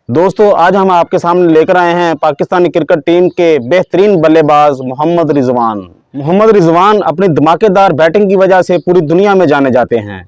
दोस्तों आज हम आपके सामने लेकर आए हैं पाकिस्तानी क्रिकेट टीम के बेहतरीन बल्लेबाज मोहम्मद रिजवान। मोहम्मद रिजवान अपनी धमाकेदार बैटिंग की वजह से पूरी दुनिया में जाने जाते हैं।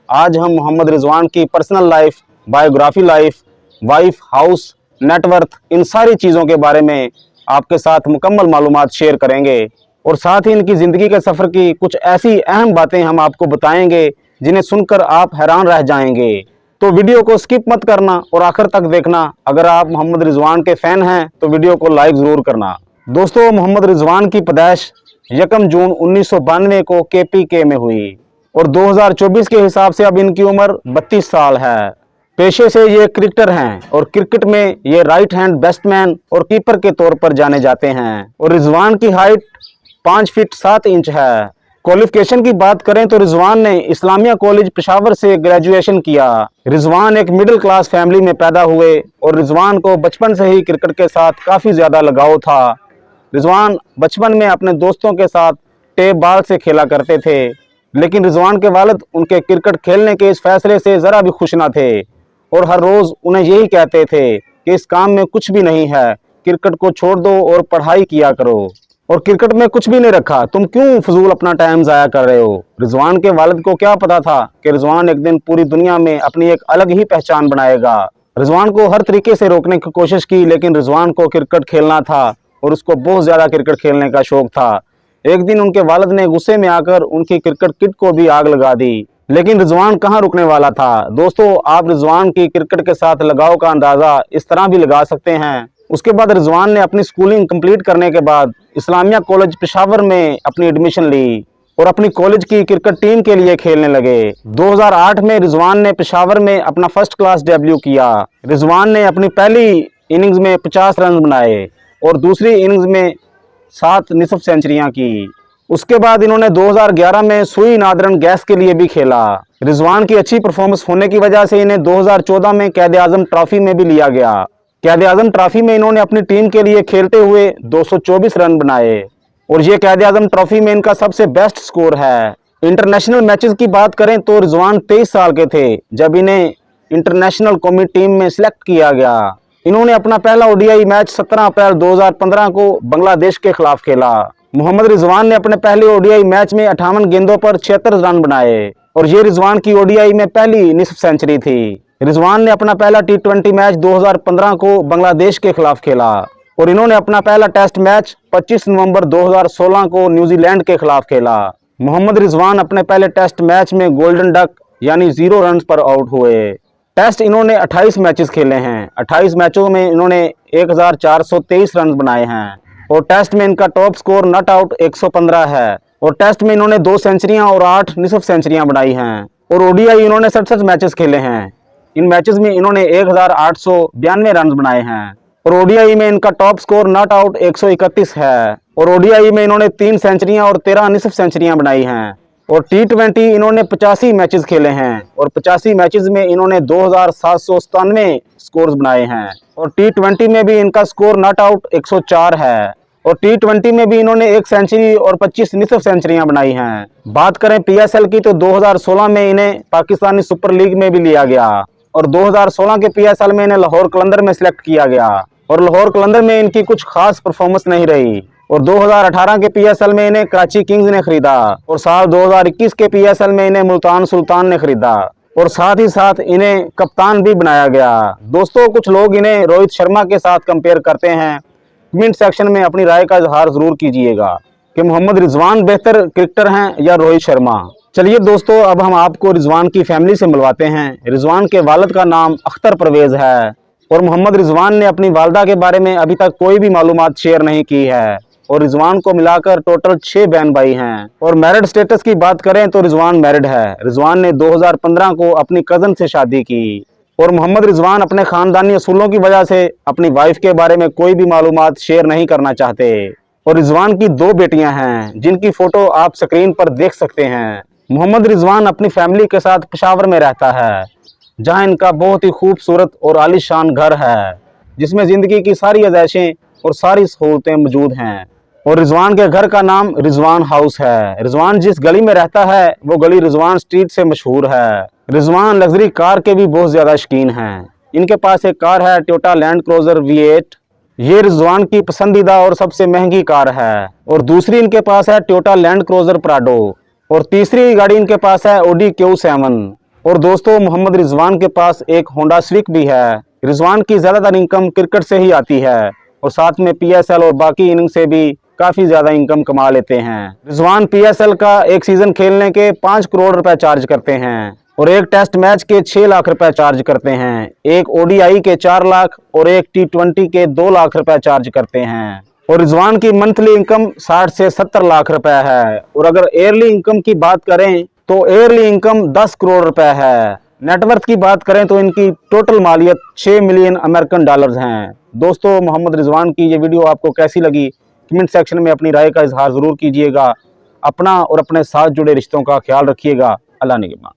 आज हम मोहम्मद रिजवान की personal life, biography life, wife, house, net worth, इन सारी चीज़ों के बारे में आपके साथ मुकम्मल मालूमात शेयर करेंगे और साथ ही इनकी ज़िंदगी के सफ़र की कुछ ऐसी अहम बातें हम आपको बताएंगे जिन्हें सुनकर आप हैरान रह जाएंगे। तो वीडियो को स्किप मत करना और आखिर तक देखना। अगर आप मोहम्मद रिजवान के फैन हैं तो वीडियो को लाइक जरूर करना। दोस्तों मोहम्मद रिजवान की पैदाइश 1 जून 1992 को KPK में हुई और 2024 के हिसाब से अब इनकी उम्र 32 साल है। पेशे से ये क्रिकेटर हैं और क्रिकेट में ये राइट हैंड बैट्समैन और कीपर के तौर पर जाने जाते हैं और रिजवान की हाइट 5 फीट 7 इंच है। क्वालिफिकेशन की बात करें तो रिजवान ने इस्लामिया कॉलेज पेशावर से ग्रेजुएशन किया। रिजवान एक मिडिल क्लास फैमिली में पैदा हुए और रिजवान को बचपन से ही क्रिकेट के साथ काफ़ी ज़्यादा लगाव था। रिजवान बचपन में अपने दोस्तों के साथ टेप बॉल से खेला करते थे, लेकिन रिजवान के वालिद उनके क्रिकेट खेलने के इस फैसले से ज़रा भी खुश न थे और हर रोज़ उन्हें यही कहते थे कि इस काम में कुछ भी नहीं है, क्रिकेट को छोड़ दो और पढ़ाई किया करो, और क्रिकेट में कुछ भी नहीं रखा, तुम क्यों फजूल अपना टाइम ज़ाया कर रहे हो। रिजवान के वालिद को क्या पता था कि रिजवान एक दिन पूरी दुनिया में अपनी एक अलग ही पहचान बनाएगा। रिजवान को हर तरीके से रोकने की कोशिश की, लेकिन रिजवान को क्रिकेट खेलना था और उसको बहुत ज़्यादा क्रिकेट खेलने का शौक था। एक दिन उनके वालिद ने गुस्से में आकर उनकी क्रिकेट किट को भी आग लगा दी, लेकिन रिजवान कहाँ रुकने वाला था। दोस्तों आप रिजवान की क्रिकेट के साथ लगाव का अंदाज़ा इस तरह भी लगा सकते हैं। उसके बाद रिजवान ने अपनी स्कूलिंग कंप्लीट करने के बाद इस्लामिया कॉलेज पेशावर में अपनी एडमिशन ली और अपनी कॉलेज की क्रिकेट टीम के लिए खेलने लगे। 2008 में रिजवान ने पेशावर में अपना फर्स्ट क्लास डेब्यू किया। रिजवान ने अपनी पहली इनिंग्स में 50 रन बनाए और दूसरी इनिंग्स में 7 निसफ सेंचुरियां की। उसके बाद इन्होंने 2011 में सुई नादरन गैस के लिए भी खेला। रिजवान की अच्छी परफॉर्मेंस होने की वजह से इन्हें 2014 में कैद आजम ट्रॉफी में भी लिया गया। कैद आजम ट्रॉफी में इन्होंने अपनी टीम के लिए खेलते हुए 224 रन बनाए और ये कैद आजम ट्रॉफी में इनका सबसे बेस्ट स्कोर है। इंटरनेशनल मैचेस की बात करें तो रिजवान 23 साल के थे जब इन्हें इंटरनेशनल कौमी टीम में सिलेक्ट किया गया। इन्होंने अपना पहला ODI मैच 17 अप्रैल 2015 को बांग्लादेश के खिलाफ खेला। मोहम्मद रिजवान ने अपने पहले ODI मैच में 58 गेंदों पर 76 रन बनाए और ये रिजवान की ODI में पहली निसफ सेंचुरी थी। रिजवान ने अपना पहला T20 मैच 2015 को बांग्लादेश के खिलाफ खेला और इन्होंने अपना पहला टेस्ट मैच 25 नवंबर 2016 को न्यूजीलैंड के खिलाफ खेला। मोहम्मद रिजवान अपने पहले टेस्ट मैच में गोल्डन डक यानी 0 रन पर आउट हुए। टेस्ट इन्होंने 28 मैचेस खेले हैं। 28 मैचों में इन्होंने 1423 रन बनाए हैं और टेस्ट में इनका टॉप स्कोर नॉट आउट 115 है और टेस्ट में इन्होंने 2 सेंचुरियां और 8 निसफ सेंचुरियां बनाई हैं और ODI इन्होंने 67 मैचेस खेले हैं। इन मैचेस में इन्होंने 1892 रन बनाए हैं और ODI में इनका टॉप स्कोर नॉट आउट 131 है और ODI में इन्होंने 3 सेंचुरियां और 13 निसफ सेंचुरियां बनाई हैं और T20 इन्होंने 85 मैचेस खेले हैं और 85 मैचेस में इन्होंने 2797 स्कोर्स बनाए हैं और T20 में भी इनका स्कोर नॉट आउट 104 है और T20 में भी इन्होंने 1 सेंचुरी और 25 निसफ सेंचुरियां बनाई हैं। बात करें PSL की तो 2016 में इन्हें पाकिस्तानी सुपर लीग में भी लिया गया और 2016 के PSL में इन्हें लाहौर कलंदर में सिलेक्ट किया गया और लाहौर कलंदर में इनकी कुछ खास परफॉर्मेंस नहीं रही और 2018 के PSL में इन्हें कराची किंग्स ने खरीदा और साल 2021 के PSL में इन्हें मुल्तान सुल्तान ने खरीदा और साथ ही साथ इन्हें कप्तान भी बनाया गया। दोस्तों कुछ लोग इन्हें रोहित शर्मा के साथ कंपेयर करते हैं। कमेंट सेक्शन में अपनी राय का इजहार जरूर कीजिएगा कि मोहम्मद रिजवान बेहतर क्रिकेटर हैं या रोहित शर्मा। चलिए दोस्तों अब हम आपको रिजवान की फैमिली से मिलवाते हैं। रिजवान के वालिद का नाम अख्तर परवेज है और मोहम्मद रिजवान ने अपनी वालदा के बारे में अभी तक कोई भी मालूमात शेयर नहीं की है और रिजवान को मिलाकर टोटल 6 बहन भाई हैं और मैरिड स्टेटस की बात करें तो रिजवान मैरिड है। रिजवान ने 2015 को अपनी कज़न से शादी की और मोहम्मद रिजवान अपने ख़ानदानी असूलों की वजह से अपनी वाइफ के बारे में कोई भी मालूमात शेयर नहीं करना चाहते और रिजवान की 2 बेटियां हैं जिनकी फ़ोटो आप स्क्रीन पर देख सकते हैं। मोहम्मद रिजवान अपनी फैमिली के साथ पेशावर में रहता है जहां इनका बहुत ही खूबसूरत और आलीशान घर है जिसमें ज़िंदगी की सारी आज़ाइशें और सारी सहूलतें मौजूद हैं और रिजवान के घर का नाम रिजवान हाउस है। रिजवान जिस गली में रहता है वो गली रिजवान स्ट्रीट से मशहूर है। रिजवान लग्जरी कार के भी बहुत ज़्यादा शौकीन हैं। इनके पास एक कार है टोयोटा लैंड क्रूजर V8। ये रिजवान की पसंदीदा और सबसे महंगी कार है। और दूसरी इनके पास है टोयोटा लैंड क्रूजर प्राडो। और तीसरी गाड़ी इनके पास है Audi Q7। और दोस्तों मोहम्मद रिजवान के पास एक होंडा सिविक भी है। रिजवान की ज़्यादातर इनकम क्रिकेट से ही आती है और साथ में PSL और बाकी इनिंग से भी काफ़ी ज़्यादा इनकम कमा लेते हैं। रिजवान PSL का एक सीज़न खेलने के 5 करोड़ रुपए चार्ज करते हैं और एक टेस्ट मैच के 6 लाख रुपए चार्ज करते हैं। एक ODI के 4 लाख और एक T20 के 2 लाख रुपए चार्ज करते हैं। और रिजवान की मंथली इनकम 60 से 70 लाख रुपए है। और अगर ईयरली इनकम की बात करें तो ईयरली इनकम 10 करोड़ रुपए है। नेटवर्थ की बात करें तो इनकी टोटल मालियत 6 मिलियन अमेरिकन डॉलर्स हैं। दोस्तों मोहम्मद रिजवान की ये वीडियो आपको कैसी लगी, कमेंट सेक्शन में अपनी राय का इजहार ज़रूर कीजिएगा। अपना और अपने साथ जुड़े रिश्तों का ख्याल रखिएगा। अल्लाह निगहबान।